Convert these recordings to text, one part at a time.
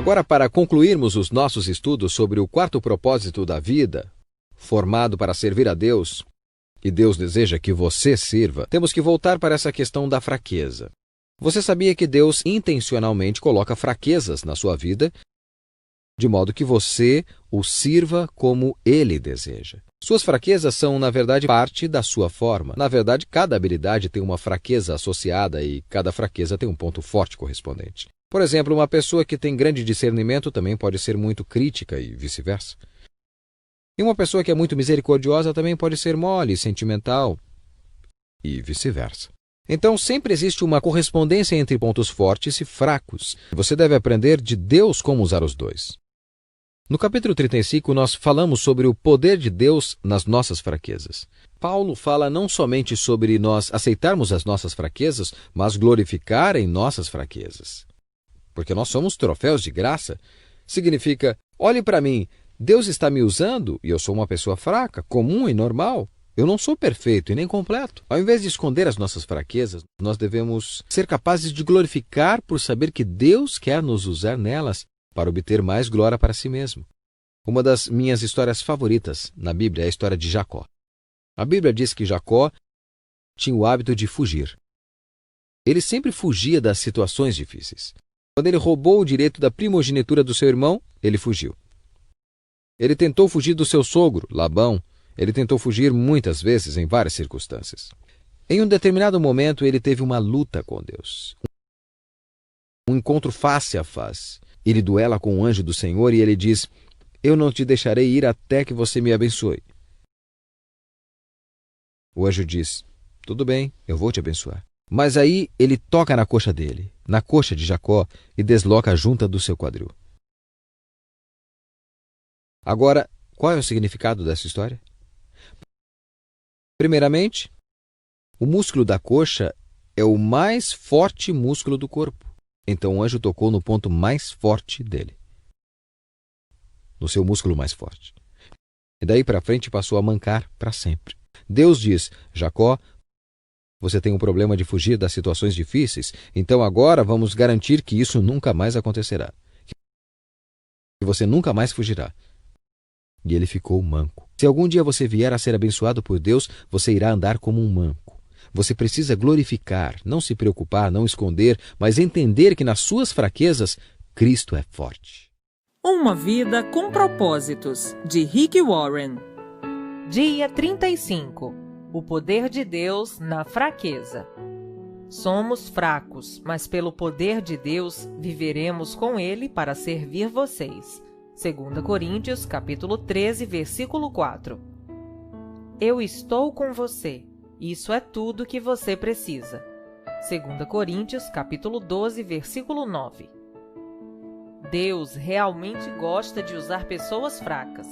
Agora, para concluirmos os nossos estudos sobre o quarto propósito da vida, formado para servir a Deus, e Deus deseja que você sirva, temos que voltar para essa questão da fraqueza. Você sabia que Deus intencionalmente coloca fraquezas na sua vida, de modo que você o sirva como Ele deseja? Suas fraquezas são, na verdade, parte da sua forma. Na verdade, cada habilidade tem uma fraqueza associada e cada fraqueza tem um ponto forte correspondente. Por exemplo, uma pessoa que tem grande discernimento também pode ser muito crítica e vice-versa. E uma pessoa que é muito misericordiosa também pode ser mole, sentimental e vice-versa. Então, sempre existe uma correspondência entre pontos fortes e fracos. Você deve aprender de Deus como usar os dois. No capítulo 35, nós falamos sobre o poder de Deus nas nossas fraquezas. Paulo fala não somente sobre nós aceitarmos as nossas fraquezas, mas glorificar em nossas fraquezas. Porque nós somos troféus de graça. Significa, olhe para mim, Deus está me usando e eu sou uma pessoa fraca, comum e normal. Eu não sou perfeito e nem completo. Ao invés de esconder as nossas fraquezas, nós devemos ser capazes de glorificar por saber que Deus quer nos usar nelas para obter mais glória para si mesmo. Uma das minhas histórias favoritas na Bíblia é a história de Jacó. A Bíblia diz que Jacó tinha o hábito de fugir. Ele sempre fugia das situações difíceis. Quando ele roubou o direito da primogenitura do seu irmão, ele fugiu. Ele tentou fugir do seu sogro, Labão. Ele tentou fugir muitas vezes em várias circunstâncias. Em um determinado momento, ele teve uma luta com Deus. Um encontro face a face. Ele duela com o anjo do Senhor e ele diz: eu não te deixarei ir até que você me abençoe. O anjo diz: tudo bem, eu vou te abençoar. Mas aí ele toca na coxa dele, na coxa de Jacó, e desloca a junta do seu quadril. Agora, qual é o significado dessa história? Primeiramente, o músculo da coxa é o mais forte músculo do corpo. Então o anjo tocou no ponto mais forte dele, no seu músculo mais forte. E daí para frente passou a mancar para sempre. Deus diz: Jacó, você tem um problema de fugir das situações difíceis, então agora vamos garantir que isso nunca mais acontecerá. Que você nunca mais fugirá. E ele ficou manco. Se algum dia você vier a ser abençoado por Deus, você irá andar como um manco. Você precisa glorificar, não se preocupar, não esconder, mas entender que nas suas fraquezas, Cristo é forte. Uma vida com propósitos, de Rick Warren. Dia 35. O poder de Deus na fraqueza. Somos fracos, mas pelo poder de Deus viveremos com Ele para servir vocês. 2 Coríntios, capítulo 13, versículo 4. Eu estou com você. Isso é tudo que você precisa. 2 Coríntios, capítulo 12, versículo 9. Deus realmente gosta de usar pessoas fracas.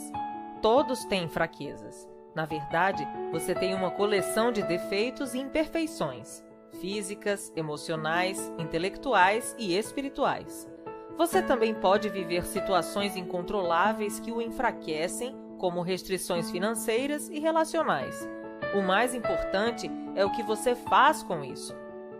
Todos têm fraquezas. Na verdade, você tem uma coleção de defeitos e imperfeições, físicas, emocionais, intelectuais e espirituais. Você também pode viver situações incontroláveis que o enfraquecem, como restrições financeiras e relacionais. O mais importante é o que você faz com isso.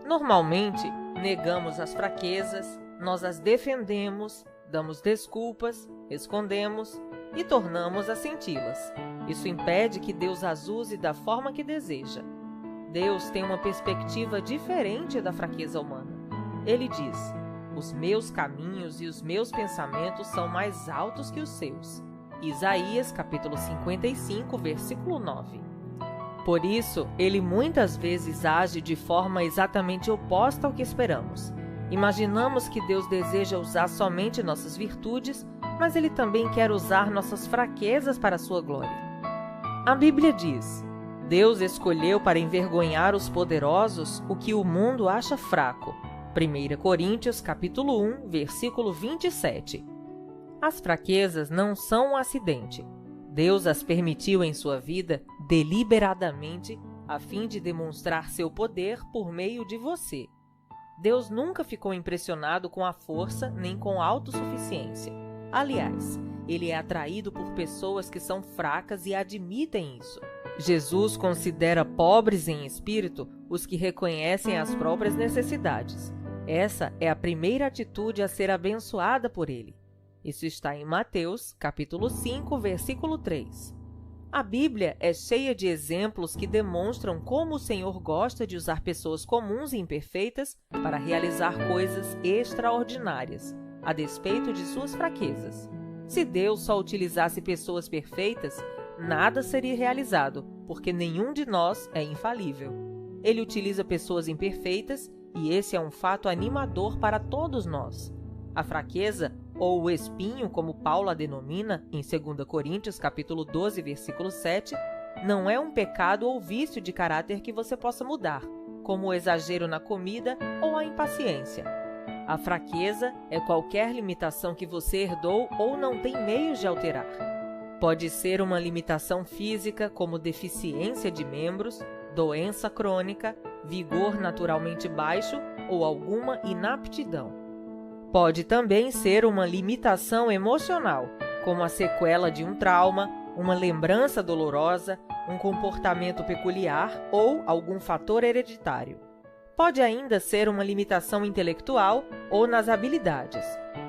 Normalmente, negamos as fraquezas, nós as defendemos, damos desculpas, escondemos e tornamos a senti-las. Isso impede que Deus as use da forma que deseja. Deus tem uma perspectiva diferente da fraqueza humana. Ele diz: os meus caminhos e os meus pensamentos são mais altos que os seus. Isaías, capítulo 55, versículo 9. Por isso, ele muitas vezes age de forma exatamente oposta ao que esperamos. Imaginamos que Deus deseja usar somente nossas virtudes, mas Ele também quer usar nossas fraquezas para a sua glória. A Bíblia diz: Deus escolheu para envergonhar os poderosos o que o mundo acha fraco. 1 Coríntios, capítulo 1, versículo 27. As fraquezas não são um acidente. Deus as permitiu em sua vida deliberadamente, a fim de demonstrar seu poder por meio de você. Deus nunca ficou impressionado com a força nem com a autossuficiência. Aliás, Ele é atraído por pessoas que são fracas e admitem isso. Jesus considera pobres em espírito os que reconhecem as próprias necessidades. Essa é a primeira atitude a ser abençoada por Ele. Isso está em Mateus, capítulo 5, versículo 3. A Bíblia é cheia de exemplos que demonstram como o Senhor gosta de usar pessoas comuns e imperfeitas para realizar coisas extraordinárias, a despeito de suas fraquezas. Se Deus só utilizasse pessoas perfeitas, nada seria realizado, porque nenhum de nós é infalível. Ele utiliza pessoas imperfeitas e esse é um fato animador para todos nós. A fraqueza, ou o espinho, como Paulo a denomina em 2 Coríntios capítulo 12, versículo 7, não é um pecado ou vício de caráter que você possa mudar, como o exagero na comida ou a impaciência. A fraqueza é qualquer limitação que você herdou ou não tem meios de alterar. Pode ser uma limitação física, como deficiência de membros, doença crônica, vigor naturalmente baixo ou alguma inaptidão. Pode também ser uma limitação emocional, como a sequela de um trauma, uma lembrança dolorosa, um comportamento peculiar ou algum fator hereditário. Pode ainda ser uma limitação intelectual ou nas habilidades.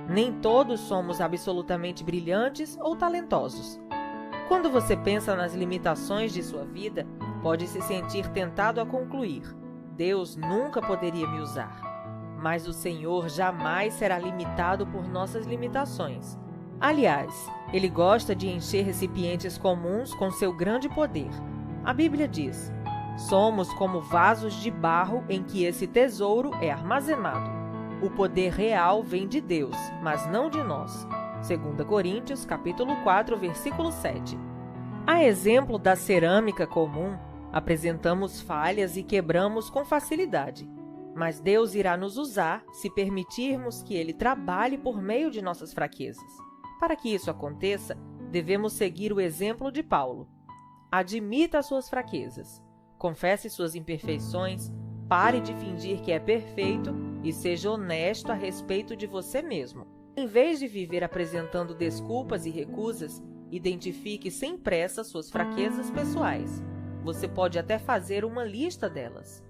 Nem todos somos absolutamente brilhantes ou talentosos. Quando você pensa nas limitações de sua vida, pode se sentir tentado a concluir: Deus nunca poderia me usar. Mas o Senhor jamais será limitado por nossas limitações. Aliás, Ele gosta de encher recipientes comuns com seu grande poder. A Bíblia diz: somos como vasos de barro em que esse tesouro é armazenado. O poder real vem de Deus, mas não de nós. 2 Coríntios, capítulo 4, versículo 7. A exemplo da cerâmica comum, apresentamos falhas e quebramos com facilidade. Mas Deus irá nos usar se permitirmos que Ele trabalhe por meio de nossas fraquezas. Para que isso aconteça, devemos seguir o exemplo de Paulo. Admita suas fraquezas, confesse suas imperfeições, pare de fingir que é perfeito e seja honesto a respeito de você mesmo. Em vez de viver apresentando desculpas e recusas, identifique sem pressa suas fraquezas pessoais. Você pode até fazer uma lista delas.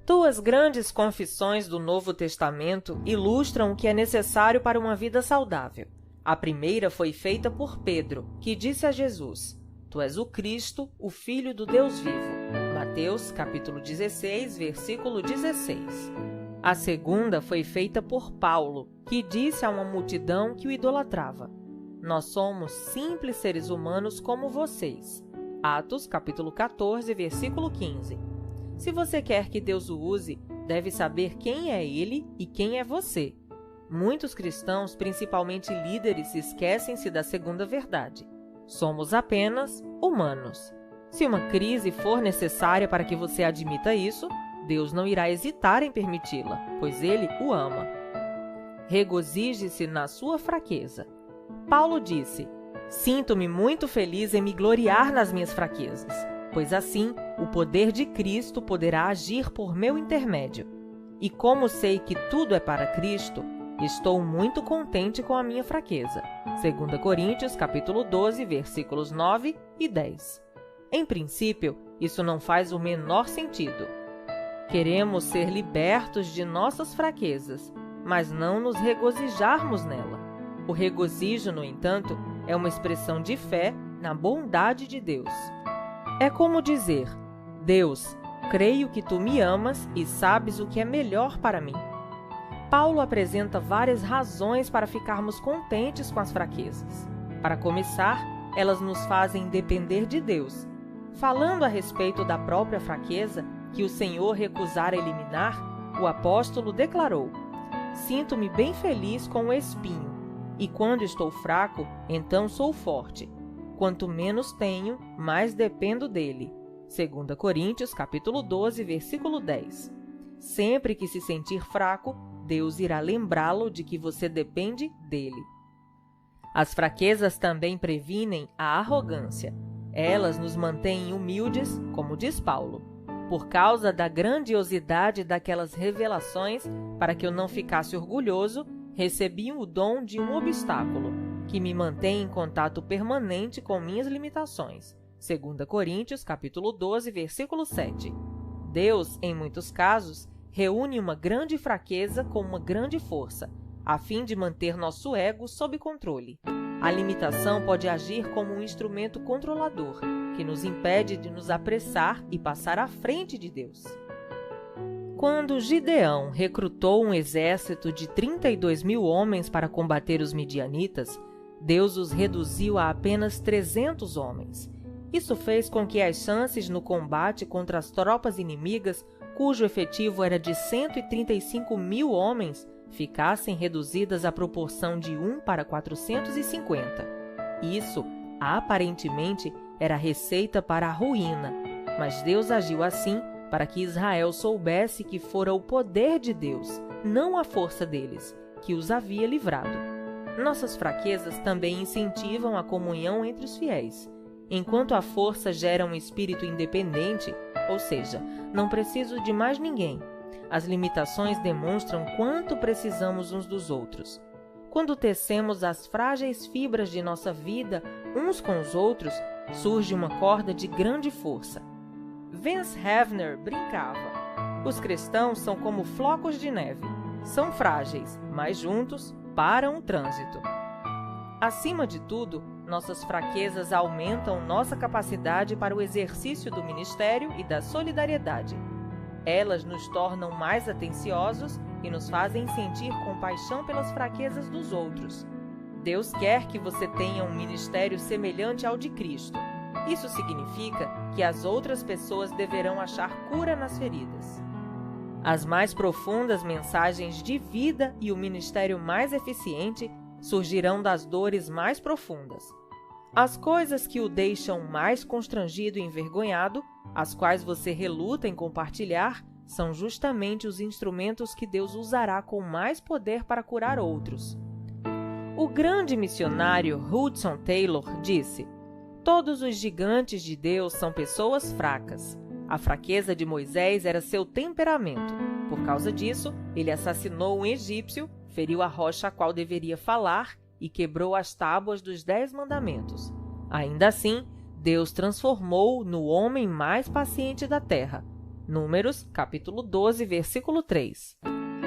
Duas grandes confissões do Novo Testamento ilustram o que é necessário para uma vida saudável. A primeira foi feita por Pedro, que disse a Jesus: Tu és o Cristo, o Filho do Deus vivo. Mateus, capítulo 16, versículo 16. A segunda foi feita por Paulo, que disse a uma multidão que o idolatrava: Nós somos simples seres humanos como vocês. Atos, capítulo 14, versículo 15. Se você quer que Deus o use, deve saber quem é Ele e quem é você. Muitos cristãos, principalmente líderes, esquecem-se da segunda verdade. Somos apenas humanos. Se uma crise for necessária para que você admita isso, Deus não irá hesitar em permiti-la, pois Ele o ama. Regozije-se na sua fraqueza. Paulo disse: Sinto-me muito feliz em me gloriar nas minhas fraquezas, pois assim o poder de Cristo poderá agir por meu intermédio. E como sei que tudo é para Cristo, estou muito contente com a minha fraqueza. 2 Coríntios, capítulo 12, versículos 9 e 10. Em princípio, isso não faz o menor sentido. Queremos ser libertos de nossas fraquezas, mas não nos regozijarmos nela. O regozijo, no entanto, é uma expressão de fé na bondade de Deus. É como dizer: Deus, creio que tu me amas e sabes o que é melhor para mim. Paulo apresenta várias razões para ficarmos contentes com as fraquezas. Para começar, elas nos fazem depender de Deus. Falando a respeito da própria fraqueza, que o Senhor recusara eliminar, o apóstolo declarou: Sinto-me bem feliz com o espinho, e quando estou fraco, então sou forte. Quanto menos tenho, mais dependo dele. 2 Coríntios, capítulo 12, versículo 10. Sempre que se sentir fraco, Deus irá lembrá-lo de que você depende dele. As fraquezas também previnem a arrogância. Elas nos mantêm humildes, como diz Paulo. Por causa da grandiosidade daquelas revelações, para que eu não ficasse orgulhoso, recebi o dom de um obstáculo, que me mantém em contato permanente com minhas limitações. 2 Coríntios, capítulo 12, versículo 7. Deus, em muitos casos, reúne uma grande fraqueza com uma grande força, a fim de manter nosso ego sob controle. A limitação pode agir como um instrumento controlador, que nos impede de nos apressar e passar à frente de Deus. Quando Gideão recrutou um exército de 32.000 homens para combater os midianitas, Deus os reduziu a apenas 300 homens. Isso fez com que as chances no combate contra as tropas inimigas, cujo efetivo era de 135.000 homens, ficassem reduzidas à proporção de 1 para 450. Isso, aparentemente, era receita para a ruína, mas Deus agiu assim para que Israel soubesse que fora o poder de Deus, não a força deles, que os havia livrado. Nossas fraquezas também incentivam a comunhão entre os fiéis. Enquanto a força gera um espírito independente, ou seja, não preciso de mais ninguém, as limitações demonstram quanto precisamos uns dos outros. Quando tecemos as frágeis fibras de nossa vida uns com os outros, surge uma corda de grande força. Vance Havner brincava: os cristãos são como flocos de neve. São frágeis, mas juntos param o trânsito. Acima de tudo, nossas fraquezas aumentam nossa capacidade para o exercício do ministério e da solidariedade. Elas nos tornam mais atenciosos e nos fazem sentir compaixão pelas fraquezas dos outros. Deus quer que você tenha um ministério semelhante ao de Cristo. Isso significa que as outras pessoas deverão achar cura nas feridas. As mais profundas mensagens de vida e o ministério mais eficiente surgirão das dores mais profundas. As coisas que o deixam mais constrangido e envergonhado, as quais você reluta em compartilhar, são justamente os instrumentos que Deus usará com mais poder para curar outros. O grande missionário Hudson Taylor disse: todos os gigantes de Deus são pessoas fracas. A fraqueza de Moisés era seu temperamento. Por causa disso, ele assassinou um egípcio, feriu a rocha a qual deveria falar e quebrou as tábuas dos 10 mandamentos. Ainda assim, Deus transformou-o no homem mais paciente da terra. Números, capítulo 12, versículo 3.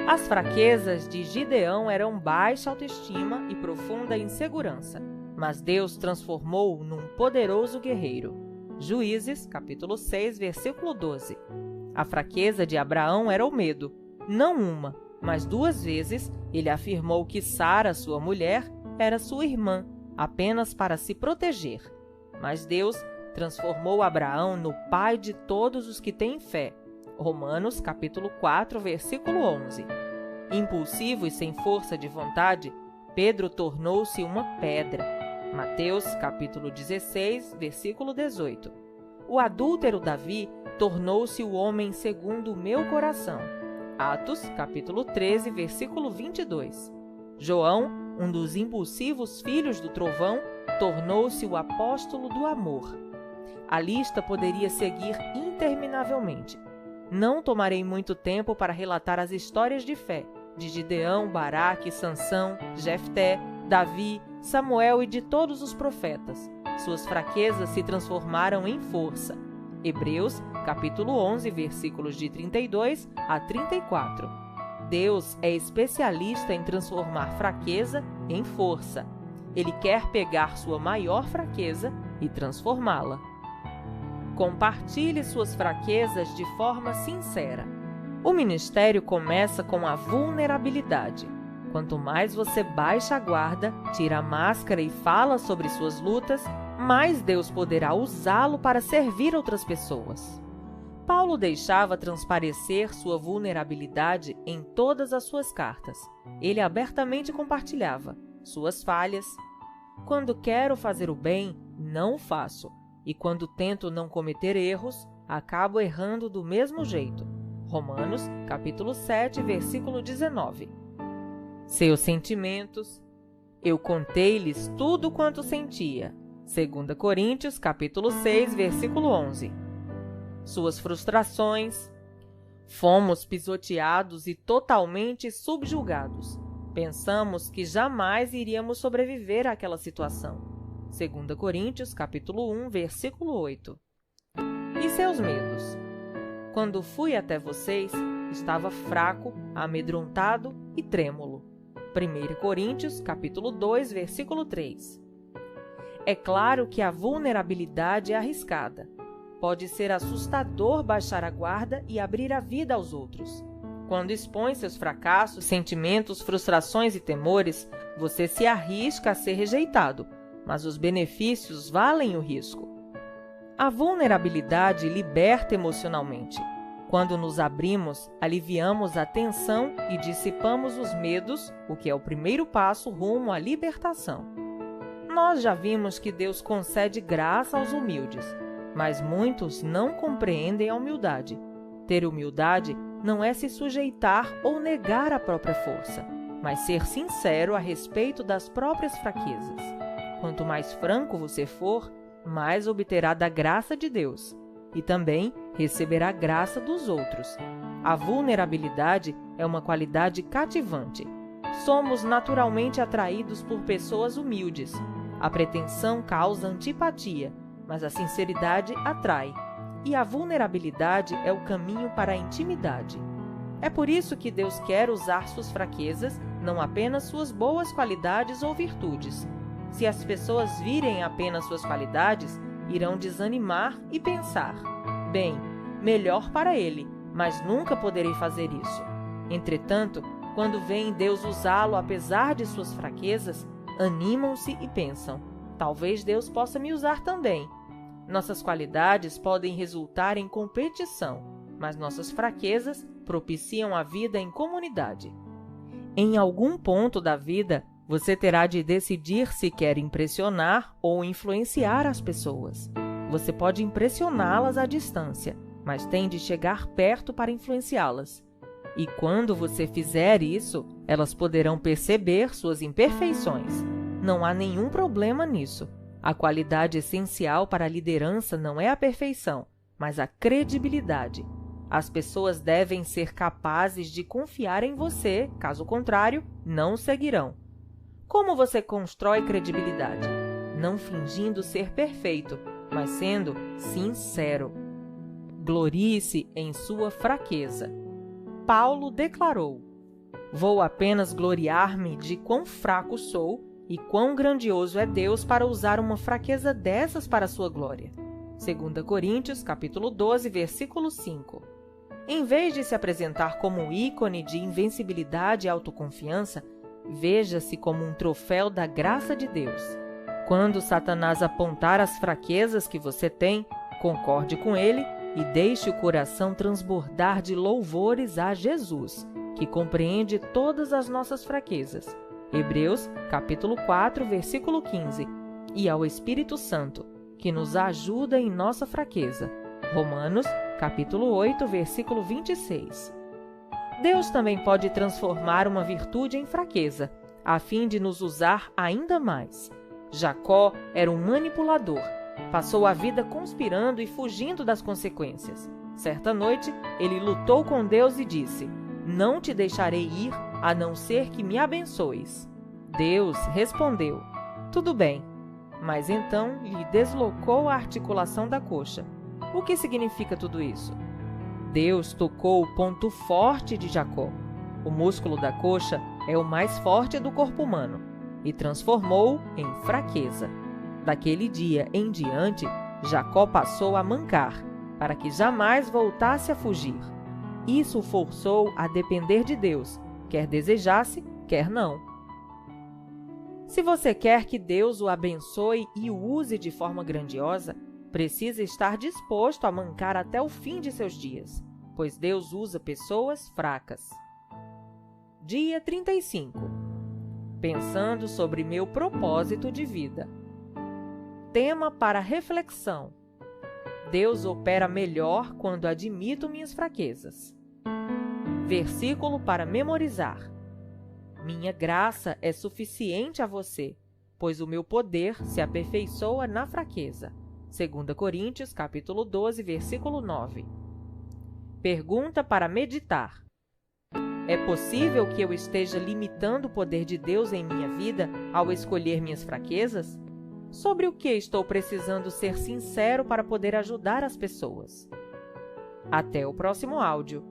As fraquezas de Gideão eram baixa autoestima e profunda insegurança, mas Deus transformou-o num poderoso guerreiro. Juízes, capítulo 6, versículo 12. A fraqueza de Abraão era o medo. Não uma, mas 2 vezes ele afirmou que Sara, sua mulher, era sua irmã, apenas para se proteger. Mas Deus transformou Abraão no pai de todos os que têm fé. Romanos, capítulo 4, versículo 11. Impulsivo e sem força de vontade, Pedro tornou-se uma pedra. Mateus, capítulo 16, versículo 18. O adúltero Davi tornou-se o homem segundo o meu coração. Atos, capítulo 13, versículo 22. João, um dos impulsivos filhos do trovão, tornou-se o apóstolo do amor. A lista poderia seguir interminavelmente. Não tomarei muito tempo para relatar as histórias de fé de Gideão, Baraque, Sansão, Jefté, Davi, Samuel e de todos os profetas. Suas fraquezas se transformaram em força. Hebreus, capítulo 11, versículos de 32 a 34. Deus é especialista em transformar fraqueza em força. Ele quer pegar sua maior fraqueza e transformá-la. Compartilhe suas fraquezas de forma sincera. O ministério começa com a vulnerabilidade. Quanto mais você baixa a guarda, tira a máscara e fala sobre suas lutas, mais Deus poderá usá-lo para servir outras pessoas. Paulo deixava transparecer sua vulnerabilidade em todas as suas cartas. Ele abertamente compartilhava suas falhas. Quando quero fazer o bem, não o faço. E quando tento não cometer erros, acabo errando do mesmo jeito. Romanos, capítulo 7, versículo 19. Seus sentimentos. Eu contei-lhes tudo quanto sentia. 2 Coríntios, capítulo 6, versículo 11. Suas frustrações. Fomos pisoteados e totalmente subjugados. Pensamos que jamais iríamos sobreviver àquela situação. 2 Coríntios, capítulo 1, versículo 8. E seus medos? Quando fui até vocês, estava fraco, amedrontado e trêmulo. 1 Coríntios, capítulo 2, versículo 3. É claro que a vulnerabilidade é arriscada. Pode ser assustador baixar a guarda e abrir a vida aos outros. Quando expõe seus fracassos, sentimentos, frustrações e temores, você se arrisca a ser rejeitado, mas os benefícios valem o risco. A vulnerabilidade liberta emocionalmente. Quando nos abrimos, aliviamos a tensão e dissipamos os medos, o que é o primeiro passo rumo à libertação. Nós já vimos que Deus concede graça aos humildes, mas muitos não compreendem a humildade. Ter humildade não é se sujeitar ou negar a própria força, mas ser sincero a respeito das próprias fraquezas. Quanto mais franco você for, mais obterá da graça de Deus e também receberá a graça dos outros. A vulnerabilidade é uma qualidade cativante. Somos naturalmente atraídos por pessoas humildes. A pretensão causa antipatia, mas a sinceridade atrai. E a vulnerabilidade é o caminho para a intimidade. É por isso que Deus quer usar suas fraquezas, não apenas suas boas qualidades ou virtudes. Se as pessoas virem apenas suas qualidades, irão desanimar e pensar: bem, melhor para ele, mas nunca poderei fazer isso. Entretanto, quando veem Deus usá-lo apesar de suas fraquezas, animam-se e pensam: talvez Deus possa me usar também. Nossas qualidades podem resultar em competição, mas nossas fraquezas propiciam a vida em comunidade. Em algum ponto da vida, você terá de decidir se quer impressionar ou influenciar as pessoas. Você pode impressioná-las à distância, mas tem de chegar perto para influenciá-las. E quando você fizer isso, elas poderão perceber suas imperfeições. Não há nenhum problema nisso. A qualidade essencial para a liderança não é a perfeição, mas a credibilidade. As pessoas devem ser capazes de confiar em você, caso contrário, não o seguirão. Como você constrói credibilidade? Não fingindo ser perfeito, mas sendo sincero. Glorie-se em sua fraqueza. Paulo declarou: vou apenas gloriar-me de quão fraco sou e quão grandioso é Deus para usar uma fraqueza dessas para a sua glória. 2 Coríntios, capítulo 12, versículo 5. Em vez de se apresentar como um ícone de invencibilidade e autoconfiança, veja-se como um troféu da graça de Deus. Quando Satanás apontar as fraquezas que você tem, concorde com ele e deixe o coração transbordar de louvores a Jesus, que compreende todas as nossas fraquezas. Hebreus, capítulo 4, versículo 15. E ao Espírito Santo, que nos ajuda em nossa fraqueza. Romanos, capítulo 8, versículo 26. Deus também pode transformar uma virtude em fraqueza, a fim de nos usar ainda mais. Jacó era um manipulador. Passou a vida conspirando e fugindo das consequências. Certa noite, ele lutou com Deus e disse: não te deixarei ir, a não ser que me abençoes. Deus respondeu: tudo bem. Mas então lhe deslocou a articulação da coxa. O que significa tudo isso? Deus tocou o ponto forte de Jacó. O músculo da coxa é o mais forte do corpo humano e transformou-o em fraqueza. Daquele dia em diante, Jacó passou a mancar, para que jamais voltasse a fugir. Isso o forçou a depender de Deus, quer desejasse, quer não. Se você quer que Deus o abençoe e o use de forma grandiosa, precisa estar disposto a mancar até o fim de seus dias, pois Deus usa pessoas fracas. Dia 35. Pensando sobre meu propósito de vida. Tema para reflexão: Deus opera melhor quando admito minhas fraquezas. Versículo para memorizar: minha graça é suficiente a você, pois o meu poder se aperfeiçoa na fraqueza. 2 Coríntios, capítulo 12, versículo 9. Pergunta para meditar: é possível que eu esteja limitando o poder de Deus em minha vida ao escolher minhas fraquezas? Sobre o que estou precisando ser sincero para poder ajudar as pessoas? Até o próximo áudio.